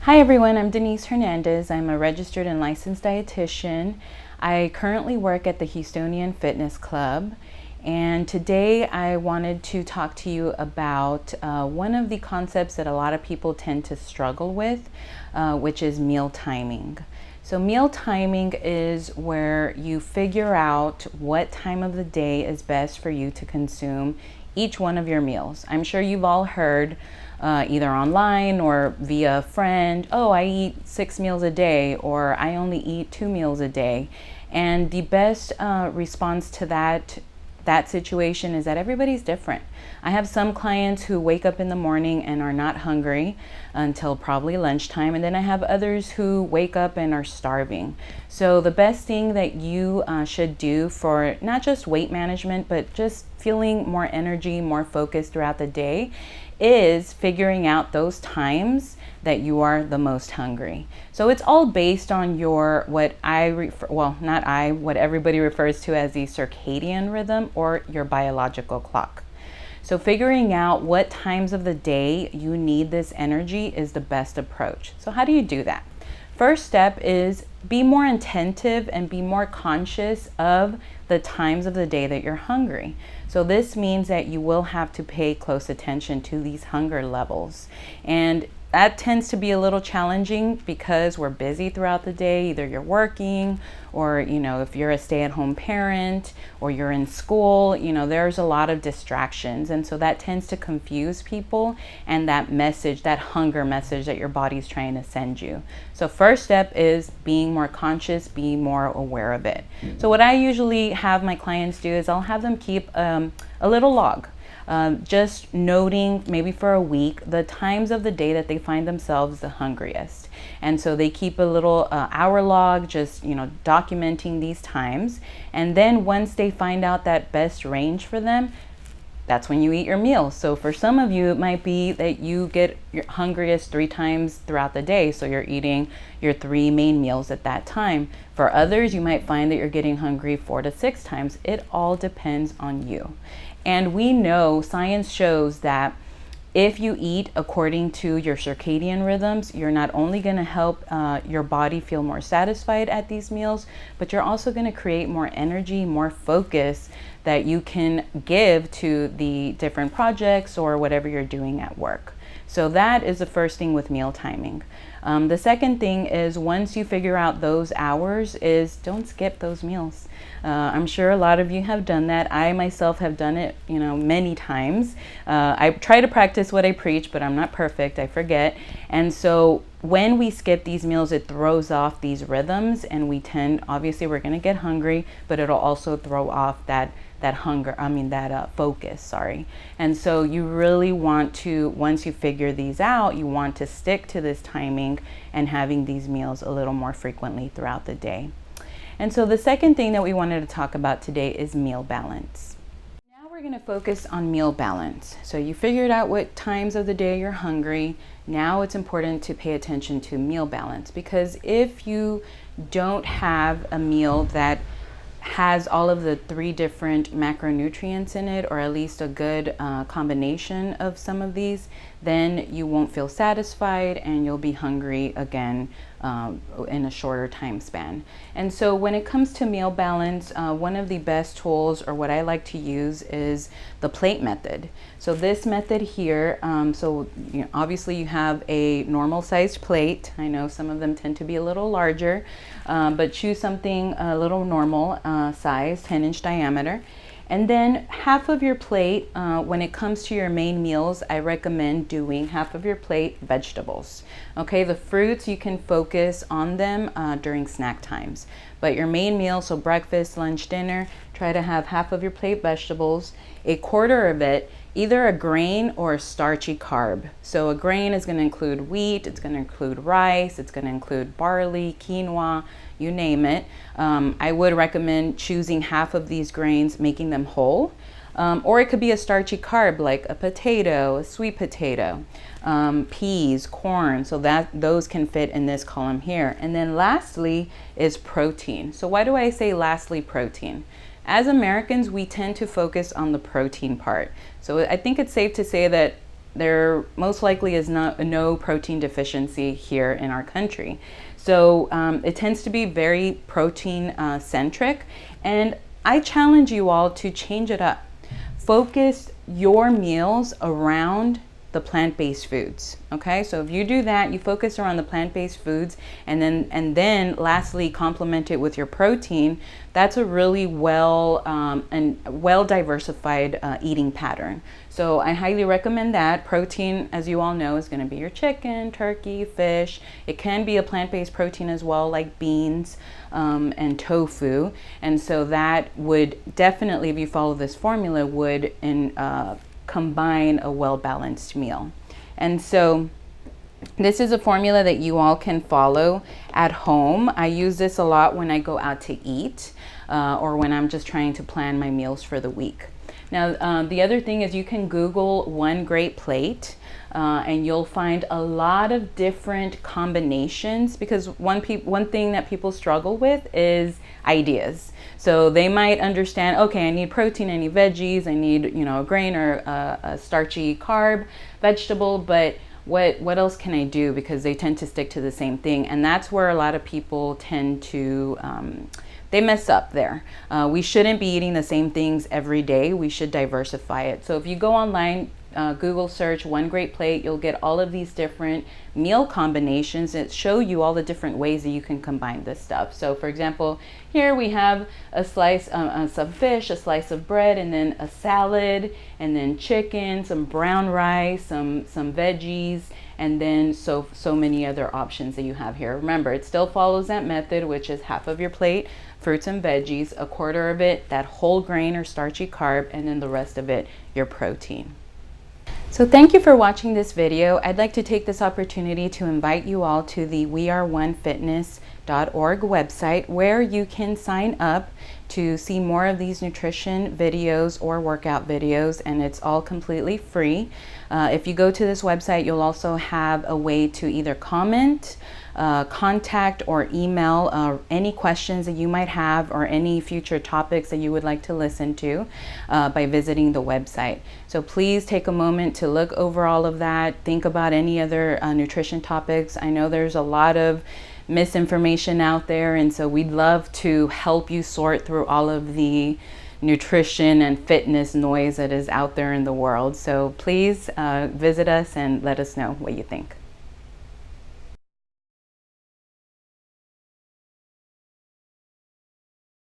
Hi everyone, I'm Denise Hernandez. I'm a registered and licensed dietitian. I currently work at the Houstonian Fitness Club, and today I wanted to talk to you about one of the concepts that a lot of people tend to struggle with, which is meal timing. So meal timing is where you figure out what time of the day is best for you to consume each one of your meals. I'm sure you've all heard either online or via a friend, oh, I eat 6 meals a day, or I only eat 2 meals a day. And the best response to that situation is that everybody's different. I have some clients who wake up in the morning and are not hungry until probably lunchtime, and then I have others who wake up and are starving. So the best thing that you should do for not just weight management, but just feeling more energy, more focused throughout the day, is figuring out those times that you are the most hungry. So it's all based on what everybody refers to as the circadian rhythm or your biological clock. So figuring out what times of the day you need this energy is the best approach. So how do you do that? First step is be more attentive and be more conscious of the times of the day that you're hungry. So this means that you will have to pay close attention to these hunger levels. And that tends to be a little challenging because we're busy throughout the day. Either you're working, or if you're a stay-at-home parent, or you're in school, there's a lot of distractions, and so that tends to confuse people and that hunger message that your body's trying to send you. So first step is being more conscious, being more aware of it. So what I usually have my clients do is I'll have them keep a little log. Just noting maybe for a week the times of the day that they find themselves the hungriest. And so they keep a little hour log, just documenting these times. And then once they find out that best range for them, that's when you eat your meal. So for some of you, it might be that you get your hungriest 3 times throughout the day. So you're eating your 3 main meals at that time. For others, you might find that you're getting hungry 4 to 6 times. It all depends on you. And we know, science shows that if you eat according to your circadian rhythms, you're not only going to help your body feel more satisfied at these meals, but you're also going to create more energy, more focus that you can give to the different projects or whatever you're doing at work. So that is the first thing with meal timing. The second thing is, once you figure out those hours, is don't skip those meals. I'm sure a lot of you have done that. I myself have done it, many times. I try to practice what I preach, but I'm not perfect. I forget. And so when we skip these meals, it throws off these rhythms, and obviously we're going to get hungry, but it'll also throw off that focus, sorry. And so you really want to, once you figure these out, you want to stick to this timing and having these meals a little more frequently throughout the day. And so the second thing that we wanted to talk about today is meal balance. Now we're going to focus on meal balance. So you figured out what times of the day you're hungry. Now it's important to pay attention to meal balance, because if you don't have a meal that has all of the 3 different macronutrients in it, or at least a good combination of some of these, then you won't feel satisfied and you'll be hungry again in a shorter time span. And so when it comes to meal balance, one of the best tools, or what I like to use, is the plate method. So this method here, obviously you have a normal sized plate. I know some of them tend to be a little larger, but choose something a little normal size, 10-inch diameter. And then half of your plate, when it comes to your main meals, I recommend doing half of your plate vegetables. Okay, the fruits, you can focus on them during snack times. But your main meal, so breakfast, lunch, dinner, try to have half of your plate vegetables, a quarter of it either a grain or a starchy carb. So a grain is going to include wheat, it's going to include rice, it's going to include barley, quinoa, you name it. I would recommend choosing half of these grains, making them whole. Or it could be a starchy carb like a potato, a sweet potato, peas, corn. So those can fit in this column here. And then lastly is protein. So why do I say lastly protein? As Americans, we tend to focus on the protein part. So I think it's safe to say that there most likely is no protein deficiency here in our country. So it tends to be very protein centric, and I challenge you all to change it up. Focus your meals around the plant-based foods. Okay, so if you do that, you focus around the plant-based foods, and then lastly complement it with your protein. That's a really well diversified eating pattern. So I highly recommend that. Protein, as you all know, is going to be your chicken, turkey, fish. It can be a plant-based protein as well, like beans and tofu. And so that would definitely, if you follow this formula, would combine a well-balanced meal. And so this is a formula that you all can follow at home. I use this a lot when I go out to eat or when I'm just trying to plan my meals for the week. Now, the other thing is you can Google One Great Plate and you'll find a lot of different combinations, because one thing that people struggle with is ideas. So they might understand, okay, I need protein, I need veggies, I need, a grain or a starchy carb, vegetable, but what else can I do? Because they tend to stick to the same thing. And that's where a lot of people tend to, they mess up there. We shouldn't be eating the same things every day. We should diversify it. So if you go online, Google search One Great Plate, you'll get all of these different meal combinations that show you all the different ways that you can combine this stuff. So for example, here we have a slice, some fish, a slice of bread, and then a salad, and then chicken, some brown rice, some veggies, and then so many other options that you have here. Remember, it still follows that method, which is half of your plate fruits and veggies, a quarter of it that whole grain or starchy carb, and then the rest of it your protein. So thank you for watching this video. I'd like to take this opportunity to invite you all to the weareonefitness.org website, where you can sign up to see more of these nutrition videos or workout videos, and it's all completely free. If you go to this website, you'll also have a way to either comment, contact, or email any questions that you might have or any future topics that you would like to listen to by visiting the website. So please take a moment to look over all of that. Think about any other nutrition topics. I know there's a lot of misinformation out there, and so we'd love to help you sort through all of the nutrition and fitness noise that is out there in the world. So please visit us and let us know what you think.